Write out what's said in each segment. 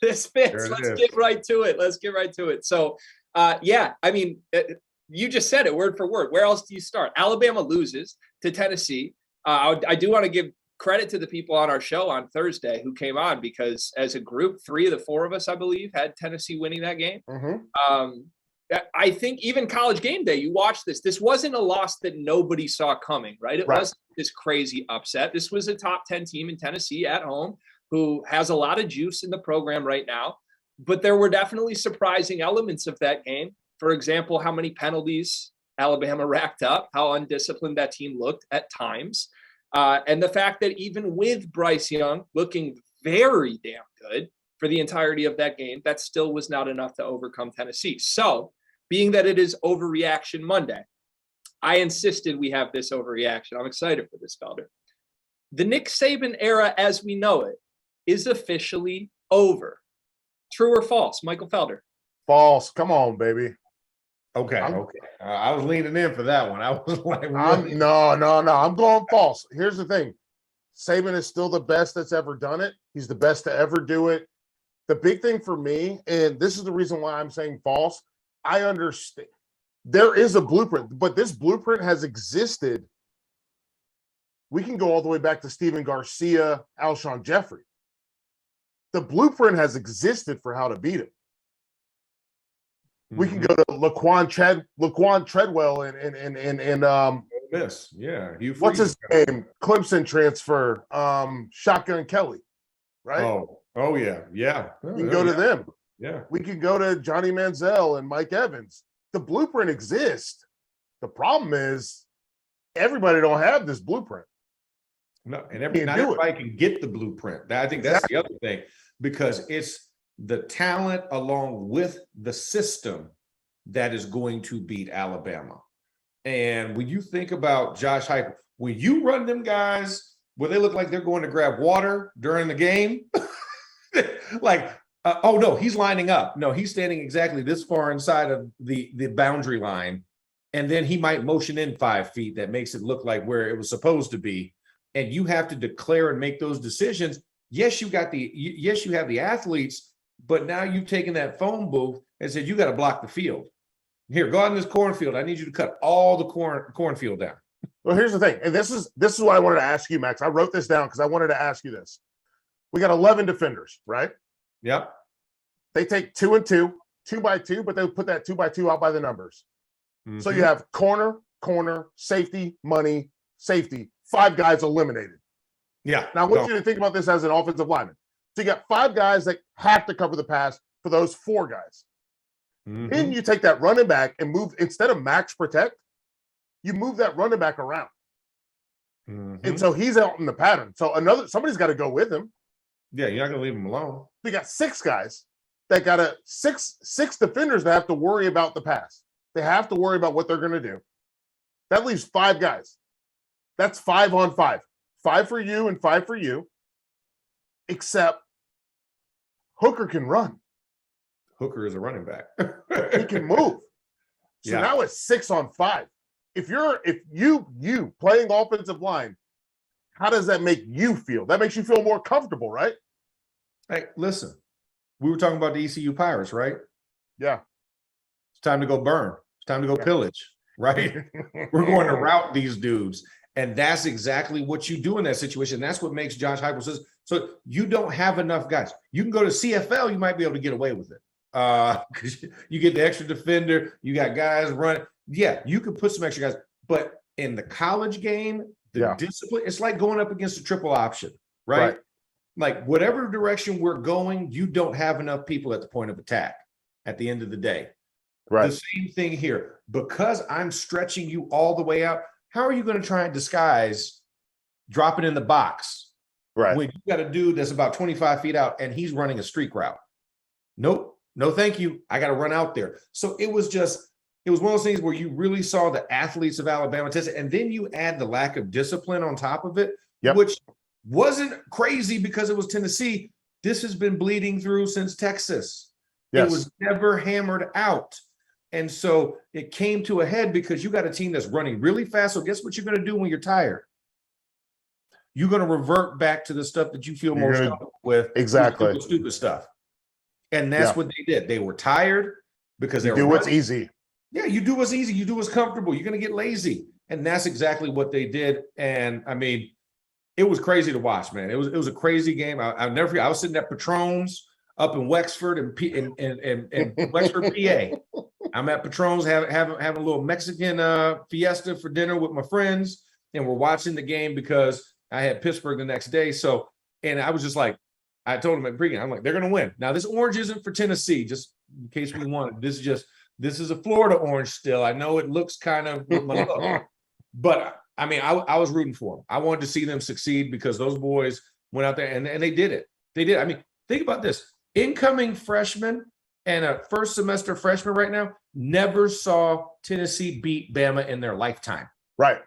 This fits. There it Let's is. get right to it. Let's get right to it. So, yeah, I mean, you just said it word for word. Where else do you start? Alabama loses to Tennessee. I do want to give credit to the people on our show on Thursday who came on, because as a group, 3 of the 4 of us, I believe, had Tennessee winning that game. I think even College Game Day, you watch this. This wasn't a loss that nobody saw coming, right? It wasn't this crazy upset. This was a top 10 team in Tennessee at home who has a lot of juice in the program right now. But there were definitely surprising elements of that game. For example, how many penalties Alabama racked up, how undisciplined that team looked at times. And the fact that even with Bryce Young looking very damn good for the entirety of that game, that still was not enough to overcome Tennessee. So, being that it is Overreaction Monday, I insisted we have this overreaction. I'm excited for this, Felder. The Nick Saban era as we know it is officially over. True or false, Michael Felder? False. Come on, baby. Okay. I was leaning in for that one. I was like, really? No. I'm going false. Here's the thing. Saban is still the best that's ever done it. He's the best to ever do it. The big thing for me, and this is the reason why I'm saying false, I understand there is a blueprint, but this blueprint has existed. We can go all the way back to Stephen Garcia, Alshon Jeffrey. The blueprint has existed for how to beat him. We can go to Laquan Treadwell and Miss, yeah. What's his name? Clemson transfer, Shotgun Kelly, right? Oh yeah. We can go to them. Yeah. We can go to Johnny Manziel and Mike Evans. The blueprint exists. The problem is everybody don't have this blueprint. No, and not everybody can get the blueprint. I think that's the other thing, because it's the talent along with the system that is going to beat Alabama. And when you think about Josh Heupel, when you run them guys where they look like they're going to grab water during the game, like, oh no, he's lining up. No, he's standing exactly this far inside of the boundary line, and then he might motion in 5 feet. That makes it look like where it was supposed to be. And you have to declare and make those decisions. Yes, you have the athletes, but now you've taken that phone booth and said, you got to block the field. Here, go out in this cornfield. I need you to cut all the cornfield down. Well, here's the thing, and this is what I wanted to ask you, Max. I wrote this down because I wanted to ask you this. We got 11 defenders, right? Yep. They take 2 and 2, 2 by 2, but they put that 2 by 2 out by the numbers. Mm-hmm. So you have corner, safety, money, safety. 5 guys eliminated. Yeah. Now I want you to think about this as an offensive lineman. So you got 5 guys that have to cover the pass for those 4 guys. Mm-hmm. Then you take that running back and move, instead of max protect, you move that running back around. Mm-hmm. And so he's out in the pattern. So somebody's got to go with him. Yeah, you're not going to leave him alone. We got 6 guys that got six defenders that have to worry about the pass. They have to worry about what they're going to do. That leaves 5 guys. That's 5 on 5. 5 for you and 5 for you. Except Hooker can run. Hooker is a running back. He can move. So now it's 6 on 5. If you playing offensive line, how does that make you feel? That makes you feel more comfortable, right? Hey, listen, we were talking about the ECU Pirates, right? Yeah. It's time to go burn. It's time to go pillage, right? We're going to rout these dudes. And that's exactly what you do in that situation. That's what makes Josh Heupel says. So you don't have enough guys. You can go to CFL, you might be able to get away with it. Because you get the extra defender, you got guys running. Yeah, you could put some extra guys. But in the college game, the discipline, it's like going up against a triple option, right? Like whatever direction we're going, you don't have enough people at the point of attack at the end of the day. Right. The same thing here. Because I'm stretching you all the way out, how are you going to try and disguise dropping in the box when you got a dude that's about 25 feet out and he's running a streak route? Nope. No, thank you. I got to run out there. So it was one of those things where you really saw the athletes of Alabama test it, and then you add the lack of discipline on top of it, which wasn't crazy because it was Tennessee. This has been bleeding through since Texas. Yes. It was never hammered out. And so it came to a head because you got a team that's running really fast. So guess what you're going to do when you're tired? You're going to revert back to the stuff that you feel most comfortable with. Exactly. Stupid stuff. And that's what they did. They were tired because they You were do what's running. easy. Yeah, you do what's easy. You do what's comfortable. You're going to get lazy. And that's exactly what they did. And I mean, it was crazy to watch, man. It was a crazy game. I'll never forget. I was sitting at Patron's up in Wexford and Wexford, PA. I'm at Patron's having a little Mexican fiesta for dinner with my friends, and we're watching the game because I had Pittsburgh the next day. So, and I was just like, I told them at pregame, I'm like, they're going to win. Now, this orange isn't for Tennessee, just in case we want it. This is a Florida orange still. I know it looks kind of, but I mean, I was rooting for them. I wanted to see them succeed because those boys went out there and they did it. They did. I mean, think about this. Incoming freshmen and a first semester freshman right now never saw Tennessee beat Bama in their lifetime. Right.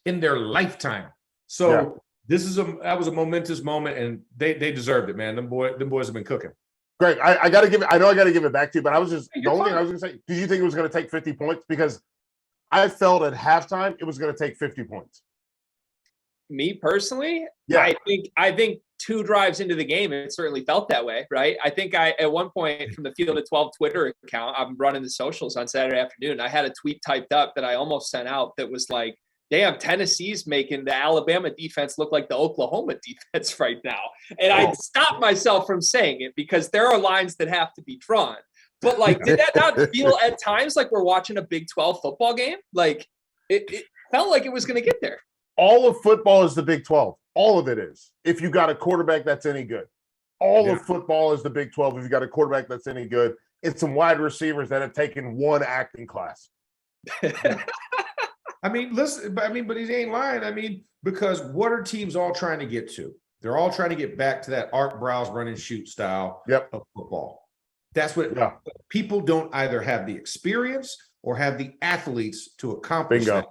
In their lifetime. So that was a momentous moment, and they deserved it, man. Them boys have been cooking. Greg, I got to give it back to you, but I was just the only thing I was going to say. Did you think it was going to take 50 points? Because I felt at halftime it was going to take 50 points. Me personally, I think 2 drives into the game, it certainly felt that way, right? I think at one point from the Field of 12 Twitter account, I'm running the socials on Saturday afternoon. I had a tweet typed up that I almost sent out that was like, damn, Tennessee's making the Alabama defense look like the Oklahoma defense right now. And I stopped myself from saying it because there are lines that have to be drawn. But like, did that not feel at times like we're watching a Big 12 football game? Like it felt like it was going to get there. All of football is the Big 12. All of it is. If you got a quarterback that's any good. All of football is the Big 12 if you got a quarterback that's any good. It's some wide receivers that have taken one acting class. I mean, listen, but he ain't lying. I mean, because what are teams all trying to get to? They're all trying to get back to that Art Browse run and shoot style of football. That's what people don't either have the experience or have the athletes to accomplish that.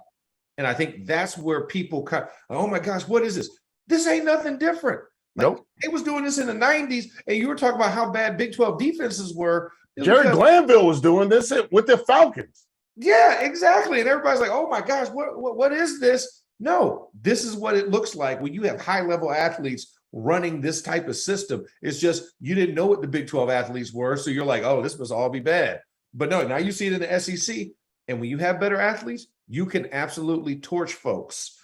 And I think that's where people oh my gosh, what is this? This ain't nothing different. Nope. They was doing this in the 90s, and you were talking about how bad Big 12 defenses were. Jared Glanville was doing this with the Falcons. Yeah, exactly. And everybody's like, oh my gosh, what is this? No, this is what it looks like when you have high-level athletes running this type of system. It's just you didn't know what the Big 12 athletes were, so you're like, oh, this must all be bad. But no, now you see it in the SEC, and when you have better athletes, you can absolutely torch folks.